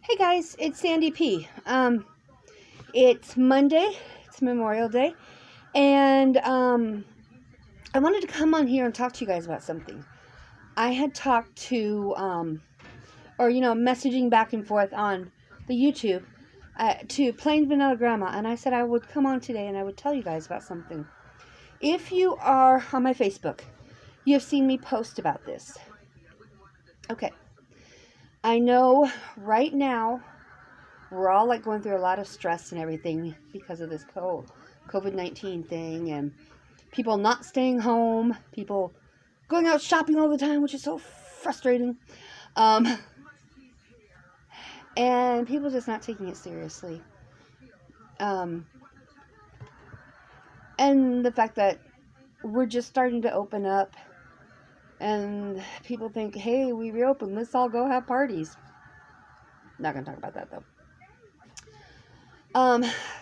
Hey guys, it's Sandy P. It's Monday, it's Memorial Day, and I wanted to come on here and talk to you guys about something. I had talked to, messaging back and forth on the YouTube to Plain Vanilla Grandma, and I said I would come on today and I would tell you guys about something. If you are on my Facebook, you have seen me post about this. Okay. I know right now we're all like going through a lot of stress and everything because of this COVID-19 thing, and people not staying home, people going out shopping all the time, which is so frustrating, and people just not taking it seriously, and the fact that we're just starting to open up, and people think, hey, we reopened, let's all go have parties. Not gonna talk about that though.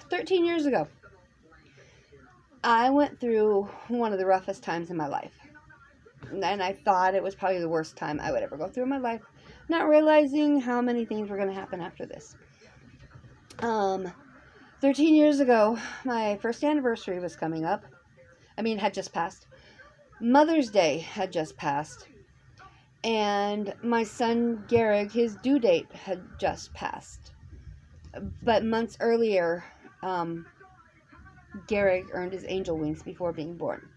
13 years ago, I went through one of the roughest times in my life. And I thought it was probably the worst time I would ever go through in my life, not realizing how many things were going to happen after this. 13 years ago, my first anniversary was coming up. It had just passed. Mother's Day had just passed. And my son, Garrick, his due date had just passed. But months earlier, Garrick earned his angel wings before being born.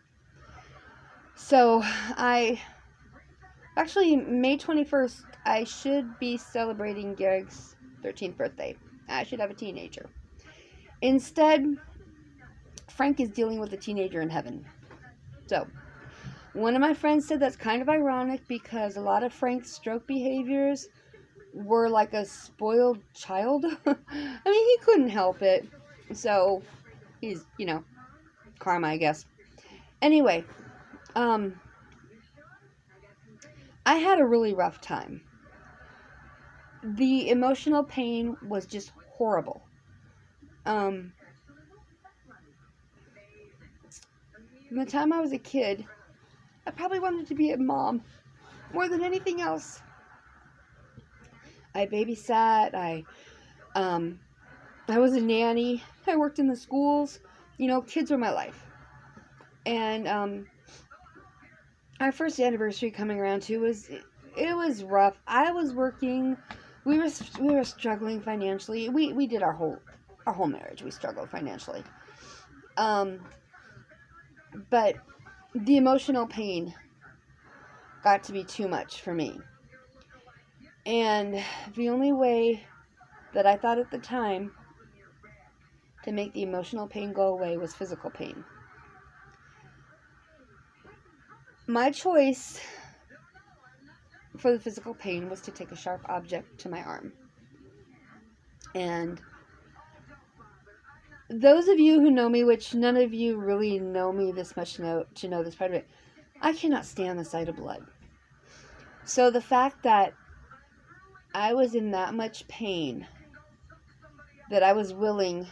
So May 21st, I should be celebrating Garrick's 13th birthday. I should have a teenager. Instead, Frank is dealing with a teenager in heaven. So, one of my friends said that's kind of ironic because a lot of Frank's stroke behaviors were like a spoiled child. He couldn't help it. So, he's, karma, I guess. Anyway, I had a really rough time. The emotional pain was just horrible. From the time I was a kid, I probably wanted to be a mom more than anything else. I babysat, I was a nanny, I worked in the schools, kids were my life. And our first anniversary coming around too it was rough. I was working. We were struggling financially. We did our whole marriage. We struggled financially. But the emotional pain got to be too much for me. And the only way that I thought at the time to make the emotional pain go away was physical pain. My choice for the physical pain was to take a sharp object to my arm. And those of you who know me, which none of you really know me this much to know this part of it, I cannot stand the sight of blood. So the fact that I was in that much pain that I was willing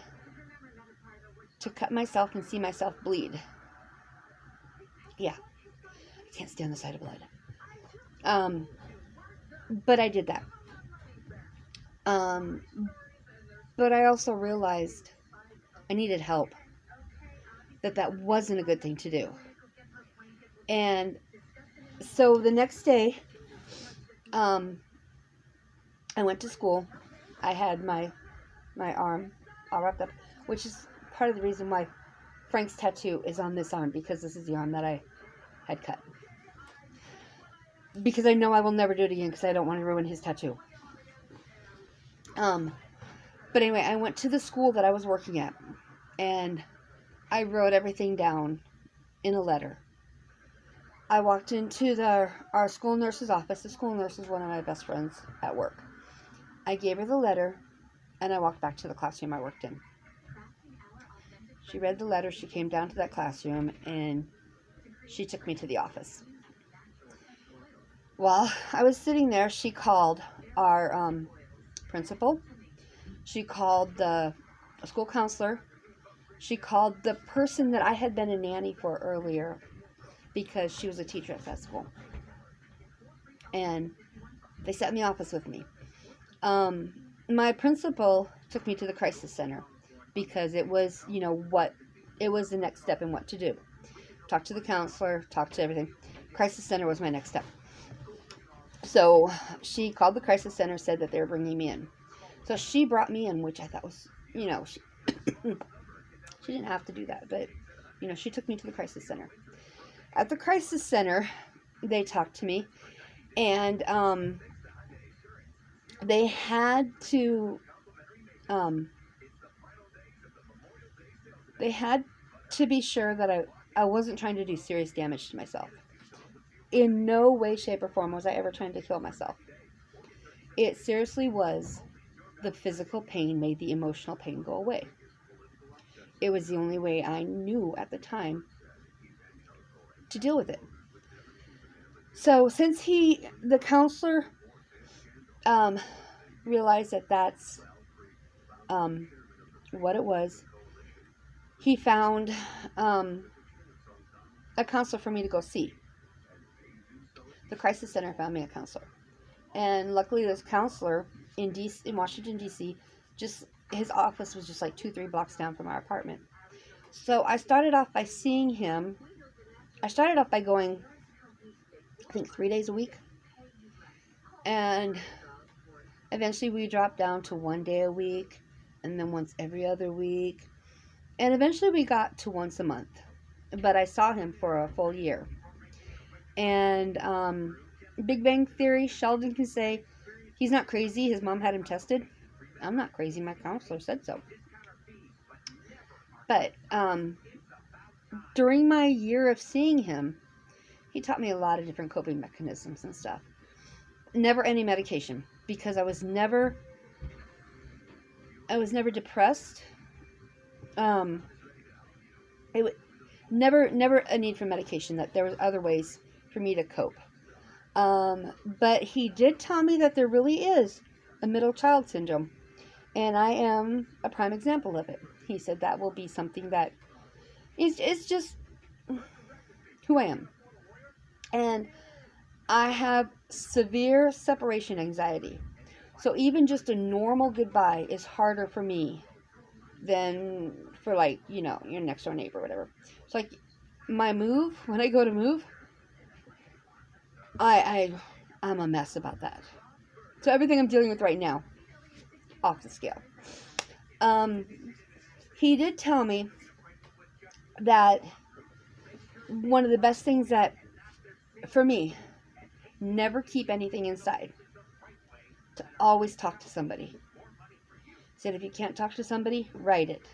to cut myself and see myself bleed. Yeah. I can't stand the sight of blood. But I did that. But I also realized I needed help. That wasn't a good thing to do. And so the next day, I went to school. I had my arm all wrapped up, which is part of the reason why Frank's tattoo is on this arm, because this is the arm that I had cut. Because I know I will never do it again because I don't want to ruin his tattoo. But anyway, I went to the school that I was working at, and I wrote everything down in a letter. I walked into our school nurse's office. The school nurse is one of my best friends at work. I gave her the letter, and I walked back to the classroom I worked in. She read the letter, she came down to that classroom, and she took me to the office. While I was sitting there, she called our principal. She called the school counselor. She called the person that I had been a nanny for earlier because she was a teacher at that school. And they sat in the office with me. my principal took me to the crisis center because it was, it was the next step in what to do. Talk to the counselor, talk to everything. Crisis center was my next step. So she called the crisis center, said that they were bringing me in. So she brought me in, which I thought was, she, she didn't have to do that, but, she took me to the crisis center. At the crisis center, they talked to me, and they had to be sure that I wasn't trying to do serious damage to myself. In no way, shape, or form was I ever trying to kill myself. It seriously was the physical pain made the emotional pain go away. It was the only way I knew at the time to deal with it. So since the counselor realized that that's what it was, he found a counselor for me to go see. The crisis center found me a counselor. And luckily this counselor in Washington, D.C., his office was just like 2-3 blocks down from our apartment. So I started off by seeing him. I started off by going, I think, 3 days a week. And eventually we dropped down to 1 day a week, and then once every other week. And eventually we got to once a month. But I saw him for a full year. And Big Bang Theory, Sheldon can say he's not crazy. His mom had him tested. I'm not crazy. My counselor said so. But during my year of seeing him, he taught me a lot of different coping mechanisms and stuff. Never any medication, because I was never depressed. Never a need for medication. That there was other ways for me to cope. But he did tell me that there really is a middle child syndrome, and I am a prime example of it. He said that will be something that is just who I am. And I have severe separation anxiety. So even just a normal goodbye is harder for me than for, like, your next door neighbor or whatever. It's like my move, when I go to move, I'm a mess about that. So everything I'm dealing with right now, off the scale. He did tell me that one of the best things that, for me, never keep anything inside. To always talk to somebody. He said if you can't talk to somebody, write it.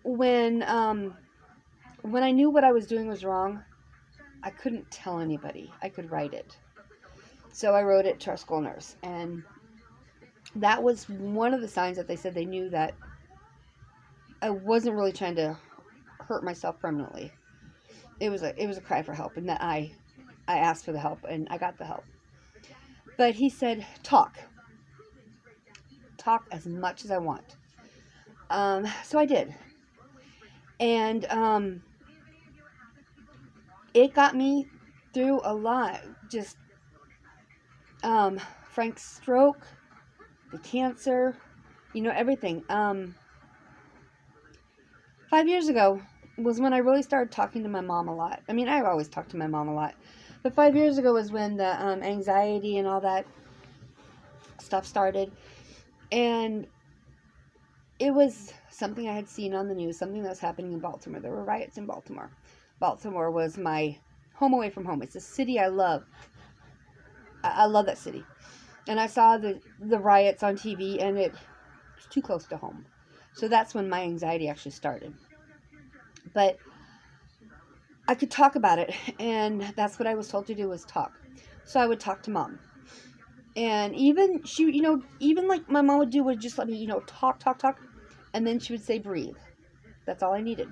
When I knew what I was doing was wrong, I couldn't tell anybody. I could write it. So I wrote it to our school nurse, and that was one of the signs that they said they knew that I wasn't really trying to hurt myself permanently. It was a cry for help, and that I asked for the help, and I got the help. But he said, talk as much as I want. So I did, and it got me through a lot. Just Frank's stroke, the cancer, everything. 5 years ago was when I really started talking to my mom a lot. I mean, I've always talked to my mom a lot. But 5 years ago was when the anxiety and all that stuff started. And it was something I had seen on the news, something that was happening in Baltimore. There were riots in Baltimore. Baltimore was my home away from home. It's a city I love. I love that city. And I saw the riots on TV, and it was too close to home. So that's when my anxiety actually started. But I could talk about it, and that's what I was told to do, was talk. So I would talk to mom. And even she, even like my mom would do, would just let me, talk. And then she would say, breathe. That's all I needed.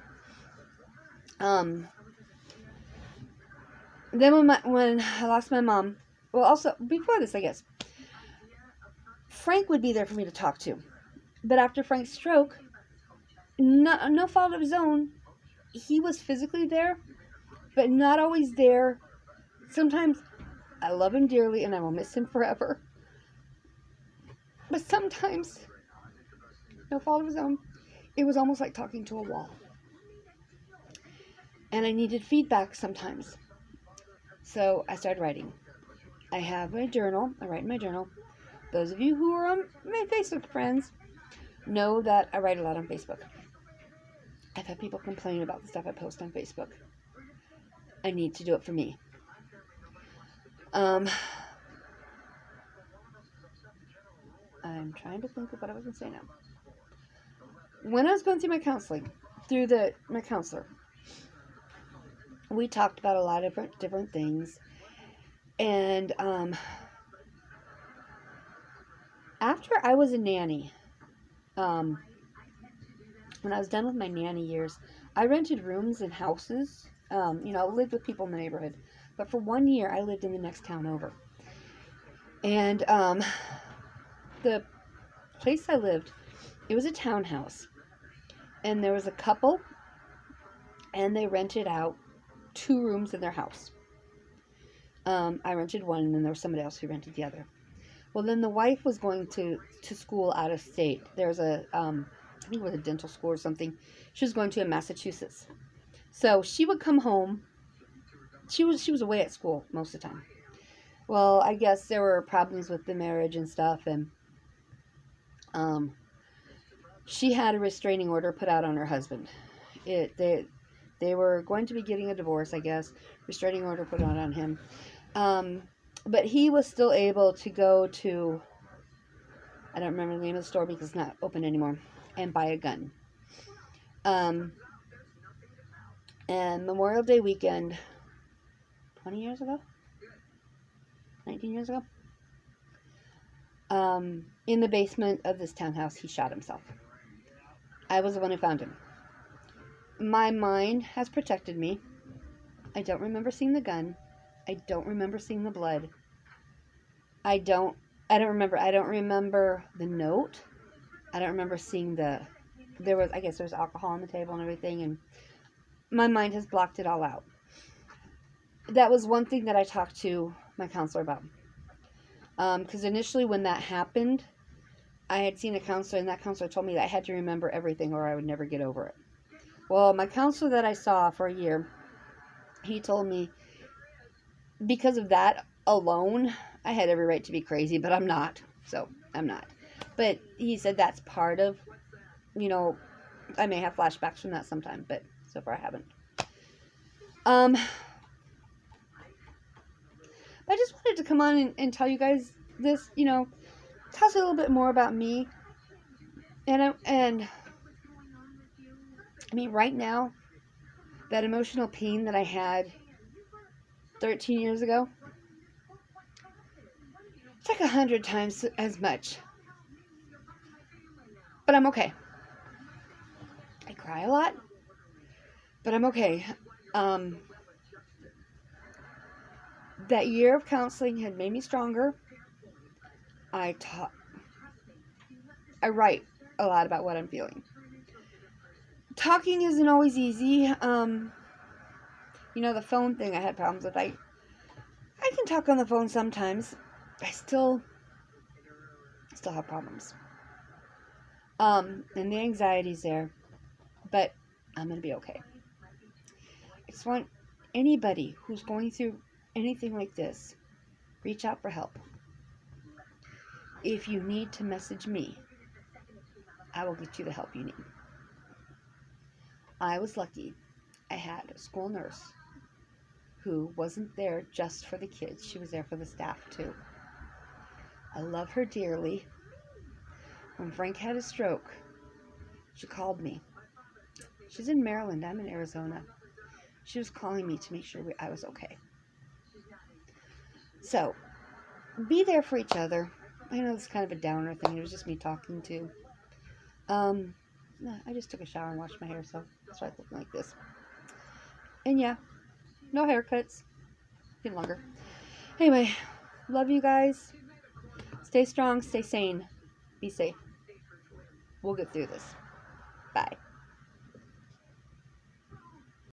Then when I lost my mom, well, also before this, I guess, Frank would be there for me to talk to. But after Frank's stroke, no fault of his own, he was physically there, but not always there. Sometimes I love him dearly and I will miss him forever. But sometimes, no fault of his own, it was almost like talking to a wall. And I needed feedback sometimes. So I started writing. I have my journal. I write in my journal. Those of you who are on my Facebook friends know that I write a lot on Facebook. I've had people complain about the stuff I post on Facebook. I need to do it for me. I'm trying to think of what I was going to say now. When I was going through my counseling, my counselor, we talked about a lot of different things. And after I was a nanny, when I was done with my nanny years, I rented rooms in houses. Lived with people in the neighborhood. But for 1 year, I lived in the next town over. And the place I lived, it was a townhouse. And there was a couple, and they rented out 2 rooms in their house. I rented one, and then there was somebody else who rented the other. Well, then the wife was going to school out of state. There was I think it was a dental school or something. She was going to in Massachusetts. So she would come home. She was away at school most of the time. Well, I guess there were problems with the marriage and stuff, and she had a restraining order put out on her husband. They were going to be getting a divorce, I guess. Restraining order put out on him. But he was still able to go to, I don't remember the name of the store because it's not open anymore, and buy a gun. And Memorial Day weekend, 20 years ago? 19 years ago? In the basement of this townhouse, he shot himself. I was the one who found him. My mind has protected me. I don't remember seeing the gun. I don't remember seeing the blood. I don't remember the note. I don't remember seeing I guess there was alcohol on the table and everything, and my mind has blocked it all out. That was one thing that I talked to my counselor about. Because initially when that happened, I had seen a counselor, and that counselor told me that I had to remember everything or I would never get over it. Well, my counselor that I saw for a year, he told me because of that alone, I had every right to be crazy, but I'm not. So, I'm not. But he said that's part of, I may have flashbacks from that sometime, but so far I haven't. But I just wanted to come on and tell you guys this, tell us a little bit more about me. And I mean, right now, that emotional pain that I had 13 years ago, it's like 100 times as much. But I'm okay. I cry a lot, but I'm okay. That year of counseling had made me stronger. I write a lot about what I'm feeling. Talking isn't always easy. The phone thing I had problems with. I can talk on the phone sometimes. I still have problems. And the anxiety's there. But I'm going to be okay. I just want anybody who's going through anything like this, reach out for help. If you need to message me, I will get you the help you need. I was lucky. I had a school nurse who wasn't there just for the kids. She was there for the staff too. I love her dearly. When Frank had a stroke, she called me. She's in Maryland. I'm in Arizona. She was calling me to make sure I was okay. So, be there for each other. I know it's kind of a downer thing. It was just me talking to. I just took a shower and washed my hair, so that's why it's looking like this. And yeah, no haircuts. Getting longer. Anyway, love you guys. Stay strong, stay sane, be safe. We'll get through this. Bye.